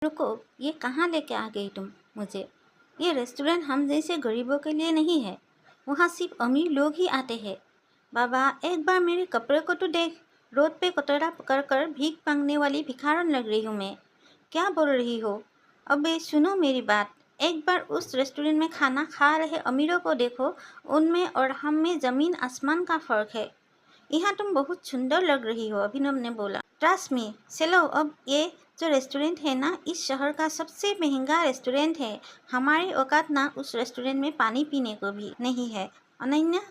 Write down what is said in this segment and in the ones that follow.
रुको, ये कहाँ लेके आ गई तुम मुझे? ये रेस्टोरेंट हम जैसे गरीबों के लिए नहीं है, वहाँ सिर्फ अमीर लोग ही आते हैं। बाबा, एक बार मेरे कपड़े को तो देख, रोड पे कटोरा पकड़ कर भीख मांगने वाली भिखारन लग रही हूँ मैं। क्या बोल रही हो? अबे सुनो मेरी बात, एक बार उस रेस्टोरेंट में खाना खा रहे अमीरों को देखो, उनमें और हम में ज़मीन आसमान का फ़र्क है। यहाँ तुम बहुत सुंदर लग रही हो, अभिनव ने बोला। ट्रस्ट मी, चलो अब ये जो रेस्टोरेंट है ना, इस शहर का सबसे महंगा रेस्टोरेंट है। हमारी औकात ना उस रेस्टोरेंट में पानी पीने को भी नहीं है। अनन्या,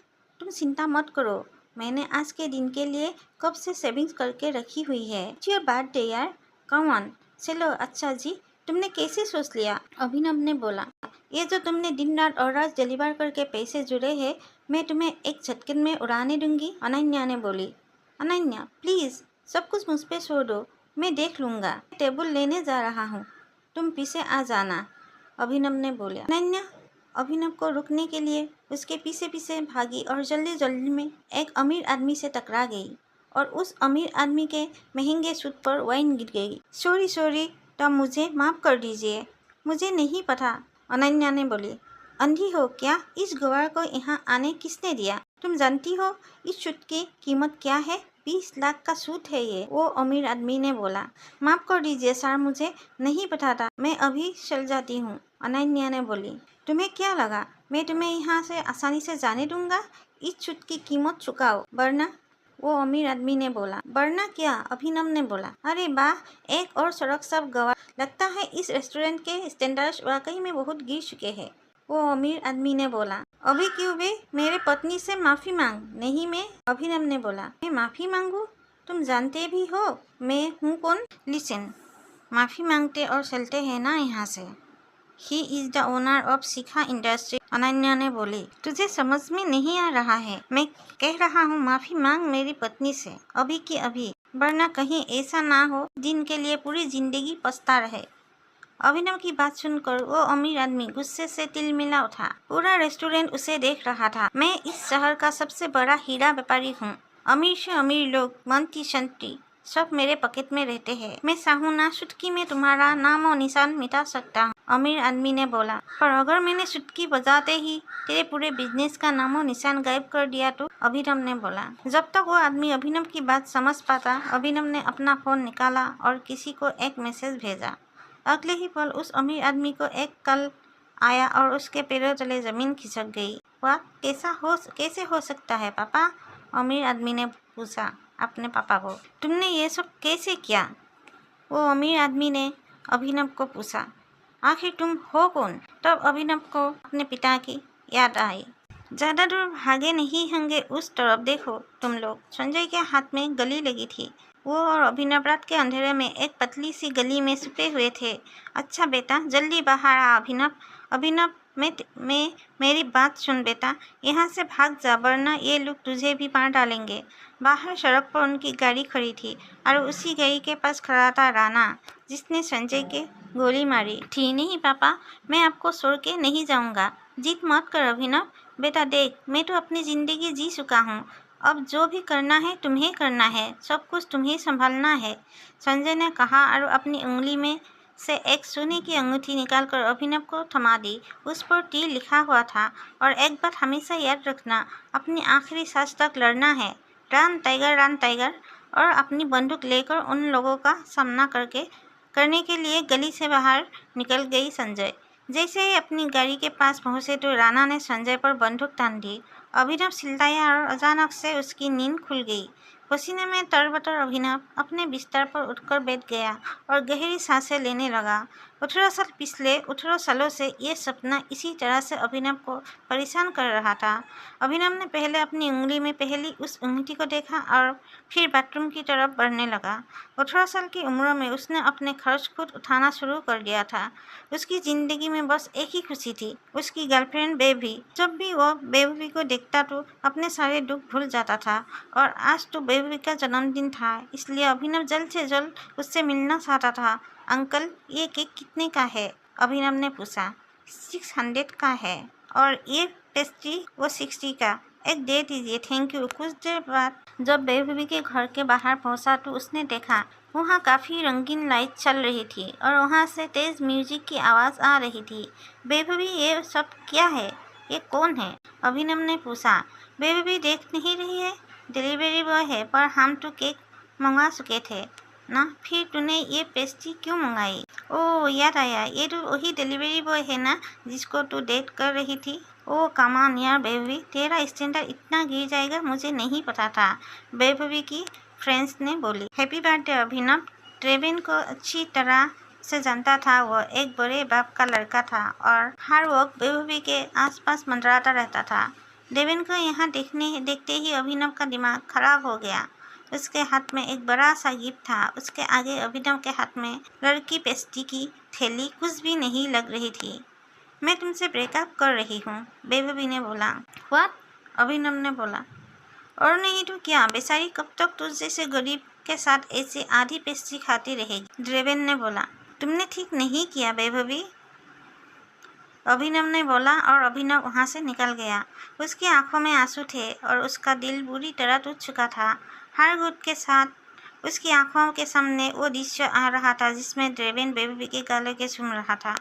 तुम चिंता मत करो, मैंने आज के दिन के लिए कब से सेविंग्स करके रखी हुई है। इट्स योर बर्थडे यार, कम ऑन। चलो अच्छा जी, तुमने कैसे सोच लिया? अभिनव ने बोला। ये जो तुमने दिन रात और रात जलीबार करके पैसे जुड़े हैं, मैं तुम्हें एक झटके में उड़ाने दूंगी, अनन्या ने बोली। अनन्या प्लीज़, सब कुछ मुझ पे छोड़ दो, मैं देख लूँगा। टेबल लेने जा रहा हूँ, तुम पीछे आ जाना, अभिनव ने बोला। अनन्या अभिनव को रुकने के लिए उसके पीछे पीछे भागी और जल्दी जल्दी में एक अमीर आदमी से टकरा गई और उस अमीर आदमी के महंगे सूट पर वाइन गिर गई। सॉरी, तब मुझे माफ़ कर दीजिए, मुझे नहीं पता, अनन्या ने बोली। अंधी हो क्या? इस गवार को यहाँ आने किसने दिया? तुम जानती हो इस सूट की कीमत क्या है? 20 लाख का सूट है ये, वो अमीर आदमी ने बोला। माफ़ कर दीजिए सर, मुझे नहीं पता था, मैं अभी चल जाती हूँ, अनन्या ने बोली। तुम्हें क्या लगा मैं तुम्हें यहाँ से आसानी से जाने दूंगा? इस सूट की कीमत चुकाओ, वरना, वो अमीर आदमी ने बोला। वरना क्या? अभिनव ने बोला। अरे वाह, एक और सड़क सब गवा, लगता है इस रेस्टोरेंट के स्टैंडर्ड्स वाकई में बहुत गिर चुके हैं, वो अमीर आदमी ने बोला। अभी क्यों बे, मेरे पत्नी से माफ़ी मांग। नहीं मैं, अभिनव ने बोला। मैं माफ़ी मांगू? तुम जानते भी हो मैं हूँ कौन? लिसन, माफ़ी मांगते और चलते हैं ना यहाँ से। He is the owner of Shikha industry, Ananya ने बोली। तुझे समझ में नहीं आ रहा है, मैं कह रहा हूँ माफ़ी मांग मेरी पत्नी से, अभी की अभी, वरना कहीं ऐसा ना हो दिन के लिए पूरी जिंदगी पछता रहे। अभिनव की बात सुनकर वो अमीर आदमी गुस्से से तिलमिला उठा। पूरा रेस्टोरेंट उसे देख रहा था। मैं इस शहर का सबसे बड़ा हीरा व्यापारी हूँ, अमीर से अमीर लोग, मंत्री शंत्री सब मेरे पॉकेट में रहते हैं। मैं चाहूँ ना चुटकी में तुम्हारा नाम और निशान मिटा सकता हूँ, अमीर आदमी ने बोला। पर अगर मैंने चुटकी बजाते ही तेरे पूरे बिजनेस का नाम और निशान गायब कर दिया तो, अभिनव ने बोला। जब तक वो आदमी अभिनव की बात समझ पाता, अभिनव ने अपना फोन निकाला और किसी को एक मैसेज भेजा। अगले ही पल उस अमीर आदमी को एक कॉल आया और उसके पैरों तले जमीन खिसक गई। वह कैसे हो सकता है पापा? अमीर आदमी ने पूछा अपने पापा को। तुमने ये सब कैसे किया? वो अमीर आदमी ने अभिनव को पूछा। आखिर तुम हो कौन? तब अभिनव को अपने पिता की याद आई। ज़्यादा दूर भागे नहीं होंगे, उस तरफ देखो तुम लोग। संजय के हाथ में गली लगी थी। वो और अभिनव रात के अंधेरे में एक पतली सी गली में छुपे हुए थे। अच्छा बेटा, जल्दी बाहर आ अभिनव। अभिनव, मेरी बात सुन बेटा, यहाँ से भाग जा, वरना ये लोग तुझे भी मार डालेंगे। बाहर सड़क पर उनकी गाड़ी खड़ी थी और उसी गाड़ी के पास खड़ा था राणा, जिसने संजय के गोली मारी थी। नहीं पापा, मैं आपको छोड़ के नहीं जाऊँगा। जिद मत कर अभिनव। बेटा देख, मैं तो अपनी ज़िंदगी जी चुका हूँ, अब जो भी करना है तुम्हें करना है, सब कुछ तुम्हें संभालना है, संजय ने कहा और अपनी उंगली में से एक सोने की अंगूठी निकालकर अभिनव को थमा दी। उस पर टी लिखा हुआ था, और एक बात हमेशा याद रखना, अपनी आखिरी सांस तक लड़ना है। Run tiger. और अपनी बंदूक लेकर उन लोगों का सामना करने के लिए गली से बाहर निकल गई संजय। जैसे ही अपनी गाड़ी के पास पहुंचे तो राणा ने संजय पर बंदूक तान दी। अभिनव चिल्लाया और अचानक से उसकी नींद खुल गई। पसीने में तरबतर अभिनव अपने बिस्तर पर उठकर बैठ गया और गहरी सांसें लेने लगा। 18 साल पिछले 18 सालों से ये सपना इसी तरह से अभिनव को परेशान कर रहा था। अभिनव ने पहले अपनी उंगली में पहली उस अंगूठी को देखा और फिर बाथरूम की तरफ बढ़ने लगा। 18 साल की उम्र में उसने अपने खर्च खुद उठाना शुरू कर दिया था। उसकी ज़िंदगी में बस एक ही खुशी थी, उसकी गर्लफ्रेंड बेबी। जब भी वो बेबी को देखता तो अपने सारे दुख भूल जाता था, और आज तो बेबी का जन्मदिन था, इसलिए अभिनव जल्द से जल्द उससे मिलना चाहता था। अंकल, ये केक कितने का है? अभिनव ने पूछा। 600 का है। और ये पेस्ट्री? वो 60 का। एक दे दीजिए, थैंक यू। कुछ देर बाद जब बेबी के घर के बाहर पहुंचा तो उसने देखा वहाँ काफ़ी रंगीन लाइट चल रही थी और वहाँ से तेज़ म्यूजिक की आवाज़ आ रही थी। बेबी, ये सब क्या है? ये कौन है? अभिनव ने पूछा। बेबी देख नहीं रही है? डिलीवरी बॉय है, पर हम तो केक मंगवा चुके थे ना। फिर तूने ये पेस्ट्री क्यों मंगाई? ओह, याद आया, ये तो वही डिलीवरी बॉय है ना जिसको तू डेट कर रही थी। ओह कम ऑन यार बेबी, तेरा स्टैंडर्ड इतना गिर जाएगा मुझे नहीं पता था, बेबी की फ्रेंड्स ने बोली। हैप्पी बर्थडे अभिनव। ट्रेविन को अच्छी तरह से जानता था। वो एक बड़े बाप का लड़का था और हर वक्त बेबी के आसपास मंडराता रहता था। डेविन को यहाँ देखते ही अभिनव का दिमाग खराब हो गया। उसके हाथ में एक बड़ा सा गिफ्ट था। उसके आगे अभिनव के हाथ में लड़की पेस्ट्री की थैली कुछ भी नहीं लग रही थी। मैं तुमसे ब्रेकअप कर रही हूँ, बेबी ने बोला। व्हाट? अभिनव ने बोला। और नहीं तो क्या, बेचारी कब तक तुझ जैसे गरीब के साथ ऐसे आधी पेस्ट्री खाती रहेगी, ड्रेवेन ने बोला। तुमने ठीक नहीं किया बेबी, अभिनव ने बोला और अभिनव वहाँ से निकल गया। उसकी आंखों में आंसू थे और उसका दिल बुरी तरह टूट चुका था। हर घुट के साथ उसकी आंखों के सामने वो दृश्य आ रहा था जिसमें ड्रेवेन बेबी के गले के चूम रहा था।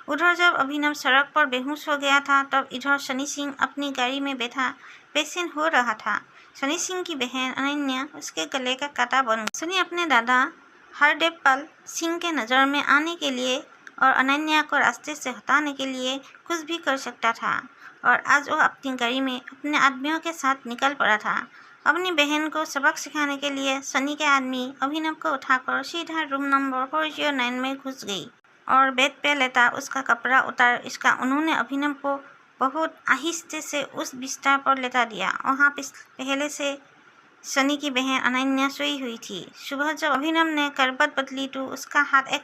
उधर जब अभिनव सड़क पर बेहोश हो गया था, तब इधर सनी सिंह अपनी गाड़ी में बैठा पेशेंट हो रहा था। सनी सिंह की बहन अनन्या उसके गले का कांटा बन गई। सनी अपने दादा हरदेवपाल सिंह के नज़र में आने के लिए और अनन्या को रास्ते से हटाने के लिए कुछ भी कर सकता था, और आज वो अपनी गाड़ी में अपने आदमियों के साथ निकल पड़ा था। अपनी बहन को सबक सिखाने के लिए सनी के आदमी अभिनव को उठाकर सीधा रूम नंबर 409 में घुस गई और बेड पे लेटा उसका कपड़ा उतार इसका उन्होंने अभिनव को बहुत आहिस्ते से उस बिस्तर पर लेटा दिया। वहाँ पहले से सनी की बहन अनन्या सोई हुई थी। सुबह जब अभिनव ने करवट बदली तो उसका हाथ एक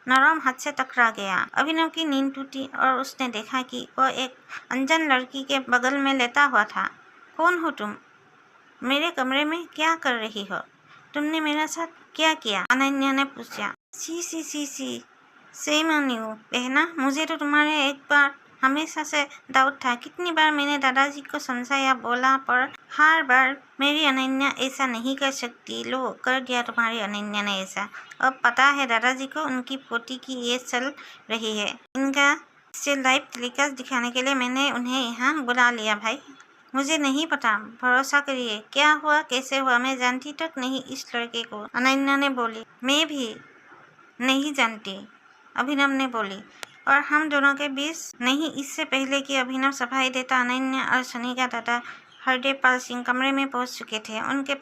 नरम हाथ से टकरा गया। अभिनव की नींद टूटी और उसने देखा कि वह एक अनजान लड़की के बगल में लेटा हुआ था। कौन हो तुम? मेरे कमरे में क्या कर रही हो? तुमने मेरे साथ क्या किया? अनन्या ने पूछा। सी सेम ऑन यू बहना, मुझे तो तुम्हारे एक बार हमेशा से डाउट था। कितनी बार मैंने दादाजी को समझाया बोला, पर हर बार मेरी अनन्या ऐसा नहीं कर सकती। लो, कर दिया तुम्हारी अनन्या ने ऐसा। अब पता है दादाजी को उनकी पोती की ये चल रही है। इनका से लाइव टेलीकास्ट दिखाने के लिए मैंने उन्हें यहाँ बुला लिया। भाई मुझे नहीं पता, भरोसा करिए। क्या हुआ, कैसे हुआ, मैं जानती तक नहीं इस लड़के को, अनन्या ने बोली। मैं भी नहीं जानती, अभिनव ने बोली। और हम दोनों के बीच नहीं। इससे पहले कि अभिनव सफाई देता, अनन्या और सनी का दादा हरदेवपाल सिंह कमरे में पहुंच चुके थे। उनके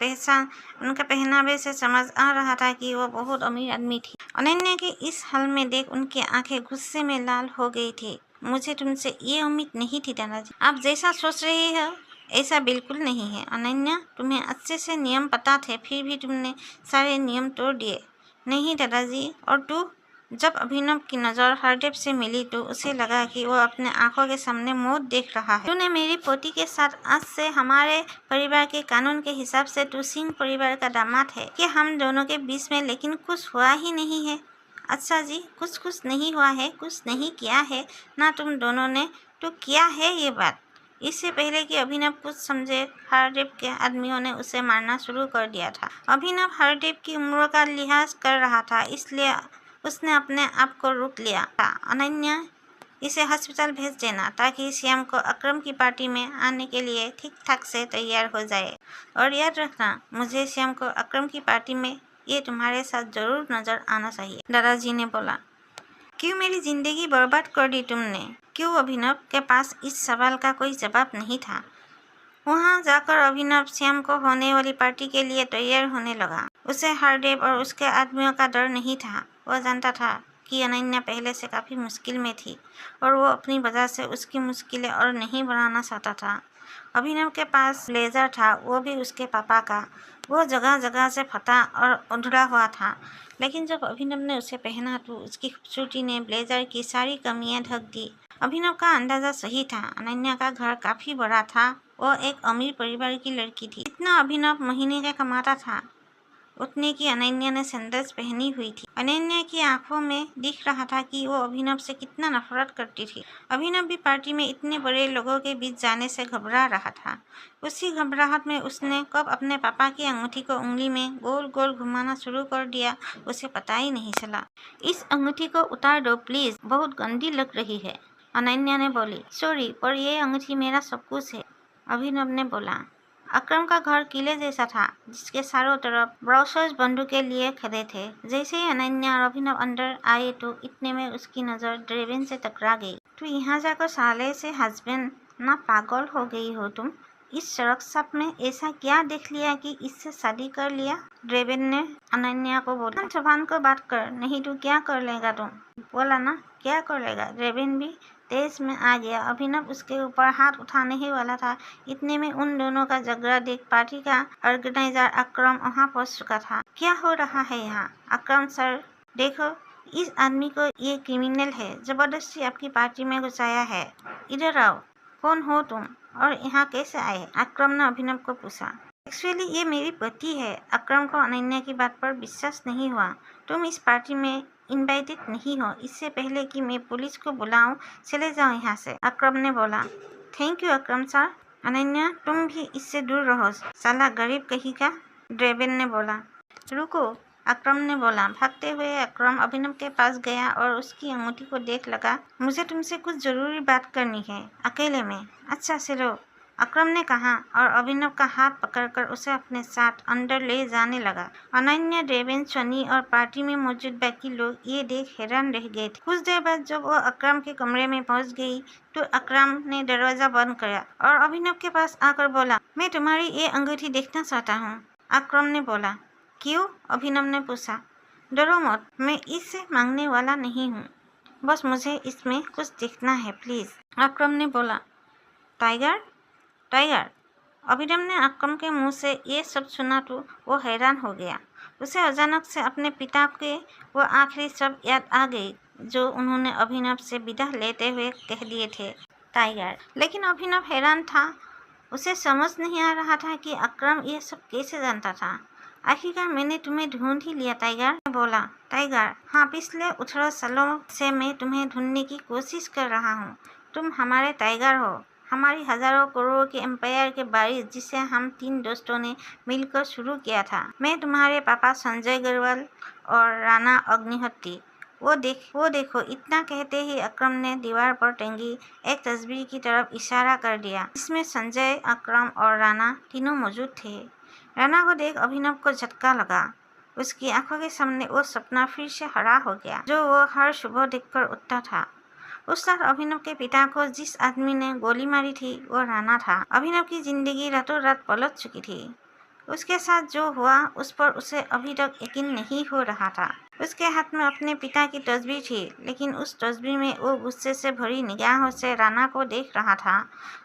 पहनावे से समझ आ रहा था कि वो बहुत अमीर आदमी थी। अनन्या के इस हाल में देख उनकी आंखें गुस्से में लाल हो गई थी। मुझे तुमसे ये उम्मीद नहीं थी दादाजी। आप जैसा सोच रही हो ऐसा बिल्कुल नहीं है अनन्या। तुम्हें अच्छे से नियम पता थे, फिर भी तुमने सारे नियम तोड़ दिए। नहीं दादाजी। और तू? जब अभिनव की नज़र हरदेव से मिली तो उसे लगा कि वो अपने आंखों के सामने मौत देख रहा है। तूने मेरी पोती के साथ, आज से हमारे परिवार के कानून के हिसाब से तू सिंह परिवार का दामाद है कि हम दोनों के बीच में, लेकिन कुछ हुआ ही नहीं है। अच्छा जी, कुछ नहीं हुआ है, कुछ नहीं किया है ना तुम दोनों ने, तो क्या है ये बात? इससे पहले कि अभिनव कुछ समझे, हरदेव के आदमियों ने उसे मारना शुरू कर दिया था। अभिनव हरदेव की उम्र का लिहाज कर रहा था, इसलिए उसने अपने आप को रोक लिया था। अनन्या, इसे अस्पताल भेज देना ताकि श्याम को अक्रम की पार्टी में आने के लिए ठीक ठाक से तैयार हो जाए। और याद रखना, मुझे श्याम को अक्रम की पार्टी में ये तुम्हारे साथ जरूर नजर आना चाहिए, दादाजी ने बोला। क्यों मेरी जिंदगी बर्बाद कर दी तुमने? क्यों? अभिनव के पास इस सवाल का कोई जवाब नहीं था। वहाँ जाकर अभिनव श्याम को होने वाली पार्टी के लिए तैयार होने लगा। उसे हरदेव और उसके आदमियों का डर नहीं था। वह जानता था कि अनन्या पहले से काफ़ी मुश्किल में थी और वो अपनी वजह से उसकी मुश्किलें और नहीं बढ़ाना चाहता था। अभिनव के पास ब्लेजर था, वो भी उसके पापा का। वो जगह जगह से फटा और उधड़ा हुआ था, लेकिन जब अभिनव ने उसे पहना तो उसकी खूबसूरती ने ब्लेजर की सारी कमियां ढक दी। अभिनव का अंदाज़ा सही था। अनन्या का घर काफ़ी बड़ा था। वो एक अमीर परिवार की लड़की थी। इतना अभिनव महीने का कमाता था, उठने की अनन्या ने सैंडल्स पहनी हुई थी। अनन्या की आंखों में दिख रहा था कि वो अभिनव से कितना नफरत करती थी। अभिनव भी पार्टी में इतने बड़े लोगों के बीच जाने से घबरा रहा था। उसी घबराहट में उसने कब अपने पापा की अंगूठी को उंगली में गोल गोल घुमाना शुरू कर दिया, उसे पता ही नहीं चला। इस अंगूठी को उतार दो प्लीज, बहुत गंदी लग रही है, अनन्या ने बोली। सॉरी, पर यह अंगूठी मेरा सब कुछ है, अभिनव ने बोला। अक्रम का घर किले जैसा था, जिसके चारों तरफ ब्राउसर्स बंदूकें लिए खड़े थे। जैसे ही अनन्या और अभिनव अंदर आए तो इतने में उसकी नज़र ड्रेवेन से टकरा गई। तो यहाँ जाकर साले से हस्बैंड, ना पागल हो गई हो तुम? इस सड़क साप में ऐसा क्या देख लिया कि इससे शादी कर लिया? ड्रेवेन ने अनन्या को बोला। जबान को बात कर, नहीं तो क्या कर लेगा तुम? बोला ना, क्या कर लेगा? ड्रेवेन भी तेज में आ गया। अभिनव उसके ऊपर हाथ उठाने ही वाला था, इतने में उन दोनों का झगड़ा देख पार्टी का ऑर्गेनाइजर अक्रम वहां पहुंच चुका था। क्या हो रहा है यहाँ? अक्रम सर, देखो इस आदमी को, ये क्रिमिनल है, जबरदस्ती आपकी पार्टी में घुसाया है। इधर आओ। कौन हो तुम और यहाँ कैसे आए? अक्रम ने अभिनव को पूछा। एक्चुअली ये मेरी पति है। अक्रम को अनन्या की बात पर विश्वास नहीं हुआ। तुम इस पार्टी में इनवाइटेड नहीं हो। इससे पहले कि मैं पुलिस को बुलाऊं, चले जाओ यहाँ से, अक्रम ने बोला। Thank you Akram sir. Ananya, तुम भी इससे दूर रहो, साला गरीब कहीं का, ड्रेवेन ने बोला। रुको, अक्रम ने बोला। भागते हुए अक्रम अभिनव के पास गया और उसकी अंगूठी को देख लगा। मुझे तुमसे कुछ जरूरी बात करनी है, अकेले में। अच्छा चलो, अक्रम ने कहा और अभिनव का हाथ पकड़कर उसे अपने साथ अंदर ले जाने लगा। अनन्या, ड्रेवेन, सनी और पार्टी में मौजूद बाकी लोग ये देख हैरान रह गए थे। कुछ देर बाद जब वो अक्रम के कमरे में पहुंच गई तो अक्रम ने दरवाजा बंद किया और अभिनव के पास आकर बोला, मैं तुम्हारी ये अंगूठी देखना चाहता हूँ। अक्रम ने बोला। क्यों? अभिनव ने पूछा। डरो मत, मैं इससे मांगने वाला नहीं हूँ, बस मुझे इसमें कुछ देखना है प्लीज, अक्रम ने बोला। टाइगर? टाइगर? अभिनव ने अक्रम के मुंह से ये सब सुना तो वो हैरान हो गया। उसे अचानक से अपने पिता के वो आखिरी शब्द याद आ गई जो उन्होंने अभिनव से विदा लेते हुए कह दिए थे, टाइगर। लेकिन अभिनव हैरान था। उसे समझ नहीं आ रहा था कि अक्रम ये सब कैसे जानता था। आखिरकार मैंने तुम्हें ढूंढ ही लिया, टाइगर ने बोला। टाइगर? हाँ, पिछले 18 सालों से मैं तुम्हें ढूंढने की कोशिश कर रहा हूँ। तुम हमारे टाइगर हो, हमारी हजारों करोड़ों के एम्पायर के बारिश, जिसे हम 3 दोस्तों ने मिलकर शुरू किया था। मैं, तुम्हारे पापा संजय अग्रवाल और राणा अग्निहोत्री। वो देखो, इतना कहते ही अक्रम ने दीवार पर टंगी एक तस्वीर की तरफ इशारा कर दिया, जिसमें संजय, अक्रम और राणा तीनों मौजूद थे। राणा को देख अभिनव को झटका लगा। उसकी आंखों के सामने वो सपना फिर से हरा हो गया जो वो हर सुबह देखकर उठता था। उस रात अभिनव के पिता को जिस आदमी ने गोली मारी थी वो राणा था। अभिनव की जिंदगी रातों रात पलट चुकी थी। उसके साथ जो हुआ उस पर उसे अभी तक यकीन नहीं हो रहा था। उसके हाथ में अपने पिता की तस्वीर थी, लेकिन उस तस्वीर में वो गुस्से से भरी निगाहों से राणा को देख रहा था।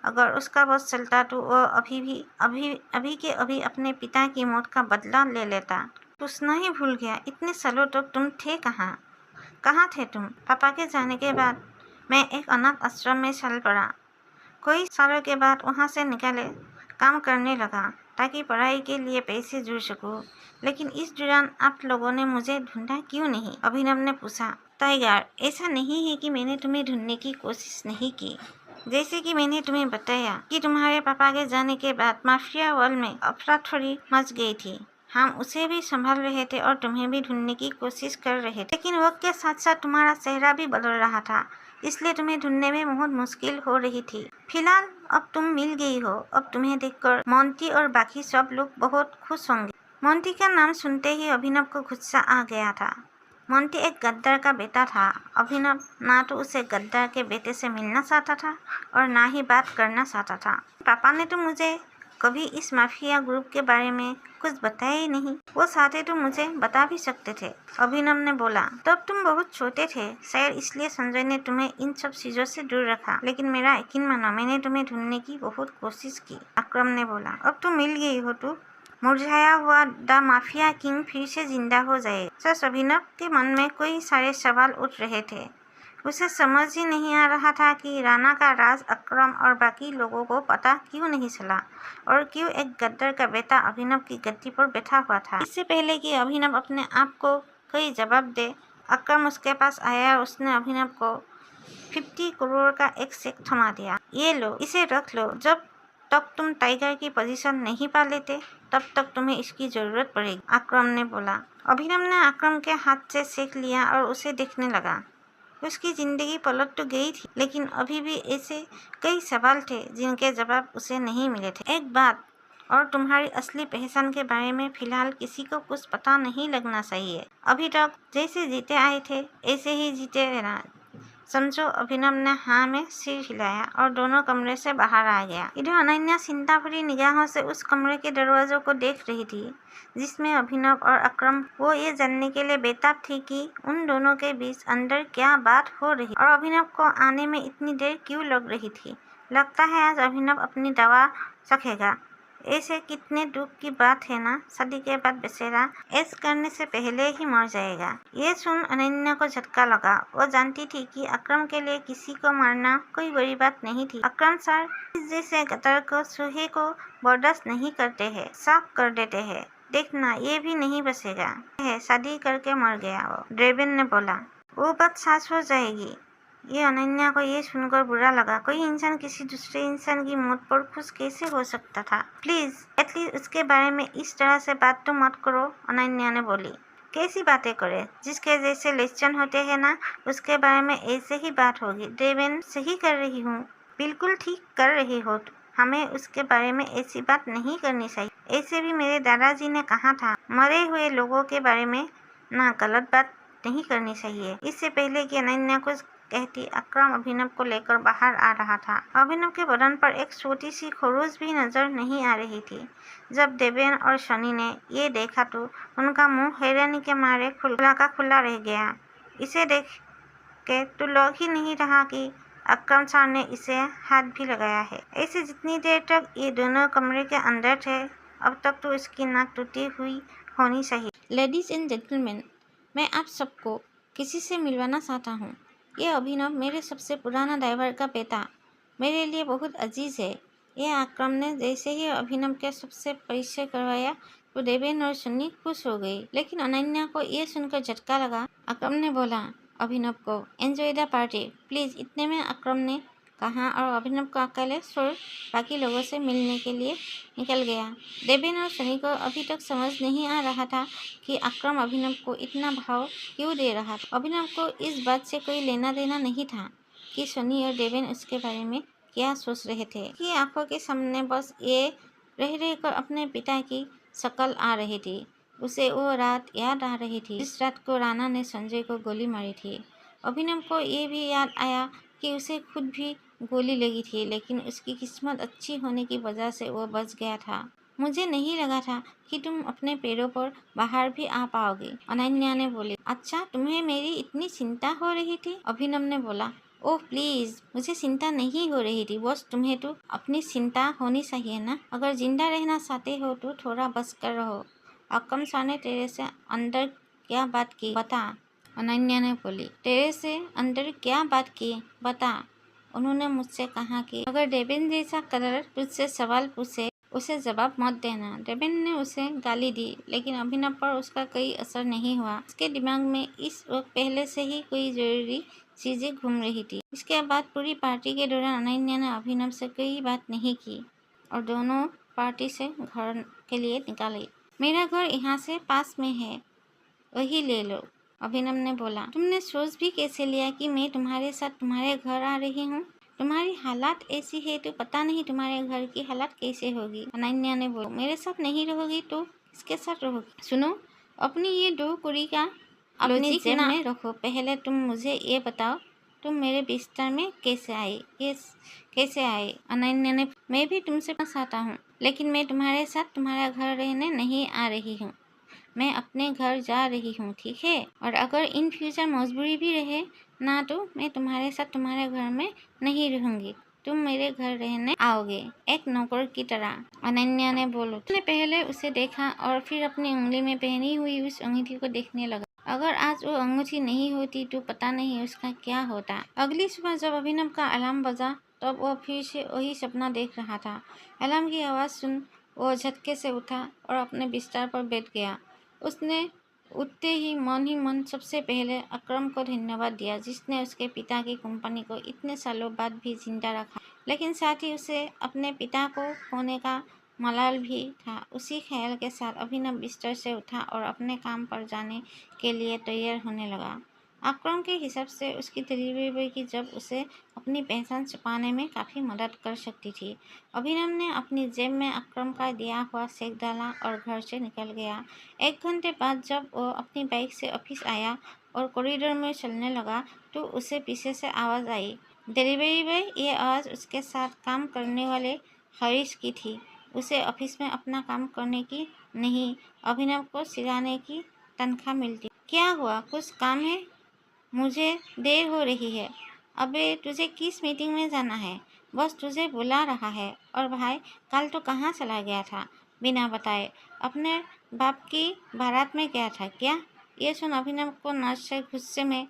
अगर उसका बस चलता तो वो अभी के अभी अपने पिता की मौत का बदला ले लेता। पूछना ही भूल गया, इतने सालों तक तुम थे कहाँ? कहाँ थे तुम? पापा के जाने के बाद मैं एक अनाथ आश्रम में चल पड़ा। कई सालों के बाद वहाँ से निकाले काम करने लगा ताकि पढ़ाई के लिए पैसे जुड़ सकूं। लेकिन इस दौरान आप लोगों ने मुझे ढूंढा क्यों नहीं? अभिनव ने पूछा। टाइगर, ऐसा नहीं है कि मैंने तुम्हें ढूंढने की कोशिश नहीं की। जैसे कि मैंने तुम्हें बताया कि तुम्हारे पापा के जाने के बाद माफिया वर्ल्ड में अफरा तफरी मच गई थी। हम उसे भी संभाल रहे थे और तुम्हें भी ढूंढने की कोशिश कर रहे थे, लेकिन वक्त के साथ साथ तुम्हारा चेहरा भी बदल रहा था, इसलिए तुम्हें ढूंढने में बहुत मुश्किल हो रही थी। फिलहाल अब तुम मिल गई हो। अब तुम्हें देखकर मोंटी और बाकी सब लोग बहुत खुश होंगे। मोंटी का नाम सुनते ही अभिनव को गुस्सा आ गया था। मोंटी एक गद्दार का बेटा था। अभिनव ना तो उसे गद्दार के बेटे से मिलना चाहता था और ना ही बात करना चाहता था। पापा ने तो मुझे कभी इस माफिया ग्रुप के बारे में कुछ बताया ही नहीं। वो चाहते तो मुझे बता भी सकते थे, अभिनव ने बोला। तब तुम बहुत छोटे थे, शायद इसलिए संजय ने तुम्हें इन सब चीजों से दूर रखा। लेकिन मेरा यकीन मानो, मैंने तुम्हें ढूंढने की बहुत कोशिश की, अक्रम ने बोला। अब तुम मिल गई हो तो मुरझाया हुआ द माफिया किंग फिर से जिंदा हो जाए। सच, अभिनव के मन में कई सारे सवाल उठ रहे थे। उसे समझ ही नहीं आ रहा था कि राणा का राज अकरम और बाकी लोगों को पता क्यों नहीं चला और क्यों एक गद्दार का बेटा अभिनव की गद्दी पर बैठा हुआ था। इससे पहले कि अभिनव अपने आप को कोई जवाब दे, अकरम उसके पास आया और उसने अभिनव को 50 करोड़ का एक चेक थमा दिया। ये लो, इसे रख लो। जब तक तुम टाइगर की पोजीशन नहीं पा लेते तब तक तुम्हें इसकी जरूरत पड़ेगी, अकरम ने बोला। अभिनव ने अकरम के हाथ से चेक लिया और उसे देखने लगा। उसकी जिंदगी पलट तो गई थी, लेकिन अभी भी ऐसे कई सवाल थे जिनके जवाब उसे नहीं मिले थे। एक बात और, तुम्हारी असली पहचान के बारे में फिलहाल किसी को कुछ पता नहीं लगना चाहिए। अभी तक जैसे जीते आए थे ऐसे ही जीते रहना, समझो। अभिनव ने हाँ में सिर हिलाया और दोनों कमरे से बाहर आ गया। इधर अनन्या चिंता भरी निगाहों से उस कमरे के दरवाजों को देख रही थी जिसमें अभिनव और अकरम। वो ये जानने के लिए बेताब थी कि उन दोनों के बीच अंदर क्या बात हो रही और अभिनव को आने में इतनी देर क्यों लग रही थी। लगता है आज अभिनव अपनी दवा चखेगा। ऐसे कितने दुख की बात है ना, शादी के बाद बेचारा ऐश करने से पहले ही मर जाएगा। ये सुन अनन्या को झटका लगा। वो जानती थी कि अकरम के लिए किसी को मारना कोई बड़ी बात नहीं थी। अकरम सर इस जैसे गद्दार को चूहे को बर्दाश्त नहीं करते हैं, साफ कर देते हैं। देखना ये भी नहीं बचेगा है, शादी करके मर गया वो, ड्रेविन ने बोला। वो बात सच हो जाएगी। ये अनन्या को ये सुनकर बुरा लगा। कोई इंसान किसी दूसरे इंसान की मौत पर खुश कैसे हो सकता था। प्लीज एटलीस्ट उसके बारे में इस तरह से बात तो मत करो, अनन्या ने बोली। कैसी बातें करे, जिसके जैसे लेक्चर होते हैं ना, उसके बारे में ऐसे ही बात होगी। देवेन सही कर रही हूँ, बिल्कुल ठीक कर रही हो। हमें उसके बारे में ऐसी बात नहीं करनी चाहिए। ऐसे भी मेरे दादाजी ने कहा था, मरे हुए लोगों के बारे में ना गलत बात नहीं करनी चाहिए। इससे पहले कि अनन्या कुछ कहती, अकरम अभिनव को लेकर बाहर आ रहा था। अभिनव के बदन पर एक छोटी सी खरोच भी नजर नहीं आ रही थी। जब देवेन और शनि ने ये देखा तो उनका मुंह हैरानी के मारे खुला का खुला रह गया। इसे देख के तो लग ही नहीं रहा कि अकरम सर ने इसे हाथ भी लगाया है। ऐसे जितनी देर तक ये दोनों कमरे के अंदर थे, अब तक तो इसकी नाक टूटी हुई होनी चाहिए। लेडीज एंड जेंटलमैन, मैं आप सबको किसी से मिलवाना चाहता हूँ। ये अभिनव मेरे सबसे पुराना ड्राइवर का बेटा मेरे लिए बहुत अजीज है। ये अकरम ने जैसे ही अभिनव के सबसे परिचय करवाया तो देवेन और सन्नी खुश हो गई, लेकिन अनन्या को ये सुनकर झटका लगा। अकरम ने बोला अभिनव को, एंजॉय द पार्टी प्लीज। इतने में अकरम ने कहा और अभिनव को अकेले छोड़ बाकी लोगों से मिलने के लिए निकल गया। देवेन और सनी को अभी तक समझ नहीं आ रहा था कि अकरम अभिनव को इतना भाव क्यों दे रहा था। अभिनव को इस बात से कोई लेना देना नहीं था कि सनी और देवेन उसके बारे में क्या सोच रहे थे। कि आंखों के सामने बस ये रह कर अपने पिता की शक्ल आ रही थी। उसे वो रात याद आ रही थी जिस रात को राणा ने संजय को गोली मारी थी। अभिनव को ये भी याद आया कि उसे खुद भी गोली लगी थी, लेकिन उसकी किस्मत अच्छी होने की वजह से वो बच गया था। मुझे नहीं लगा था कि तुम अपने पैरों पर बाहर भी आ पाओगे, अनन्या ने बोली। अच्छा, तुम्हें मेरी इतनी चिंता हो रही थी, अभिनव ने बोला। ओह प्लीज, मुझे चिंता नहीं हो रही थी बॉस, तुम्हें तो अपनी चिंता होनी चाहिए ना। अगर जिंदा रहना चाहते हो तो थोड़ा बच कर रहो। अकरम सर ने तेरे से अंदर क्या बात की बता, अनन्या ने बोली। तेरे से अंदर क्या बात की बता। उन्होंने मुझसे कहा कि अगर देवेन जैसा कलर तुझसे सवाल पूछे उसे जवाब मत देना। देवेन ने उसे गाली दी, लेकिन अभिनव पर उसका कोई असर नहीं हुआ। उसके दिमाग में इस वक्त पहले से ही कोई जरूरी चीजें घूम रही थी। इसके बाद पूरी पार्टी के दौरान अनन्या ने अभिनव से कोई बात नहीं की और दोनों पार्टी से घर के लिए निकाले। मेरा घर यहाँ से पास में है, वही ले लो, अभिनव ने बोला। तुमने सोच भी कैसे लिया कि मैं तुम्हारे साथ तुम्हारे घर आ रही हूँ? तुम्हारी हालात ऐसी है तो पता नहीं तुम्हारे घर की हालत कैसे होगी, अनन्या ने बोला। मेरे साथ नहीं रहोगी तो किसके साथ रहोगी? सुनो, अपनी ये 2 कुड़ी का अपनी जेब में रखो। पहले तुम मुझे ये बताओ, तुम मेरे बिस्तर में कैसे आए? अनन्या ने, मैं भी तुमसे चाहता हूँ, लेकिन मैं तुम्हारे साथ तुम्हारा घर रहने नहीं आ रही हूँ। मैं अपने घर जा रही हूँ, ठीक है? और अगर इन फ्यूचर मजबूरी भी रहे ना तो मैं तुम्हारे साथ तुम्हारे घर में नहीं रहूंगी। तुम मेरे घर रहने आओगे एक नौकर की तरह, अनन्या ने बोला। उसने पहले उसे देखा और फिर अपनी उंगली में पहनी हुई उस अंगूठी को देखने लगा। अगर आज वो अंगूठी नहीं होती तो पता नहीं उसका क्या होता। अगली सुबह जब अभिनव का अलार्म बजा तब वो फिर से वही सपना देख रहा था। अलार्म की आवाज़ सुन वो झटके से उठा और अपने बिस्तर पर बैठ गया। उसने उठते ही मन सबसे पहले अकरम को धन्यवाद दिया, जिसने उसके पिता की कंपनी को इतने सालों बाद भी जिंदा रखा। लेकिन साथ ही उसे अपने पिता को खोने का मलाल भी था। उसी ख्याल के साथ अभिनव बिस्तर से उठा और अपने काम पर जाने के लिए तैयार होने लगा। अकरम के हिसाब से उसकी डिलीवरी बॉय की जब उसे अपनी पहचान छुपाने में काफ़ी मदद कर सकती थी। अभिनव ने अपनी जेब में अकरम का दिया हुआ चेक डाला और घर से निकल गया। 1 घंटे बाद जब वो अपनी बाइक से ऑफिस आया और कॉरिडोर में चलने लगा तो उसे पीछे से आवाज़ आई। डिलीवरी बॉय, ये आवाज़ उसके साथ काम करने वाले हरीश की थी। उसे ऑफिस में अपना काम करने की नहीं, अभिनव को सिखाने की तनख्वाह मिलती। क्या हुआ, कुछ काम है? मुझे देर हो रही है। अबे तुझे किस मीटिंग में जाना है? बस तुझे बुला रहा है। और भाई कल तो कहाँ चला गया था बिना बताए? अपने बाप की बारात में गया था क्या? ये सुन अभिनव को नर्स से गुस्से में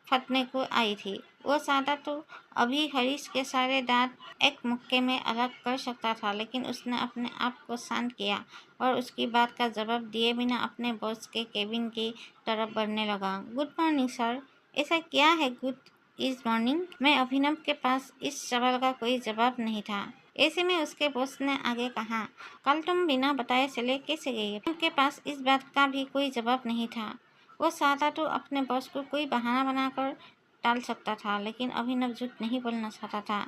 फटने को आई थी। वो चाहता तो अभी हरीश के सारे दांत एक मुक्के में अलग कर सकता था, लेकिन उसने अपने आप को शांत किया और उसकी बात का जवाब दिए बिना अपने बॉस के केबिन की तरफ बढ़ने लगा। Good morning sir. ऐसा क्या है गुड इज मॉर्निंग? मैं अभिनव के पास इस सवाल का कोई जवाब नहीं था। ऐसे में उसके बॉस ने आगे कहा, कल तुम बिना बताए चले कैसे गए? उनके पास इस बात का भी कोई जवाब नहीं था। वो चाहता तो अपने बॉस को कोई बहाना बनाकर टाल सकता था, लेकिन अभिनव झूठ नहीं बोलना चाहता था।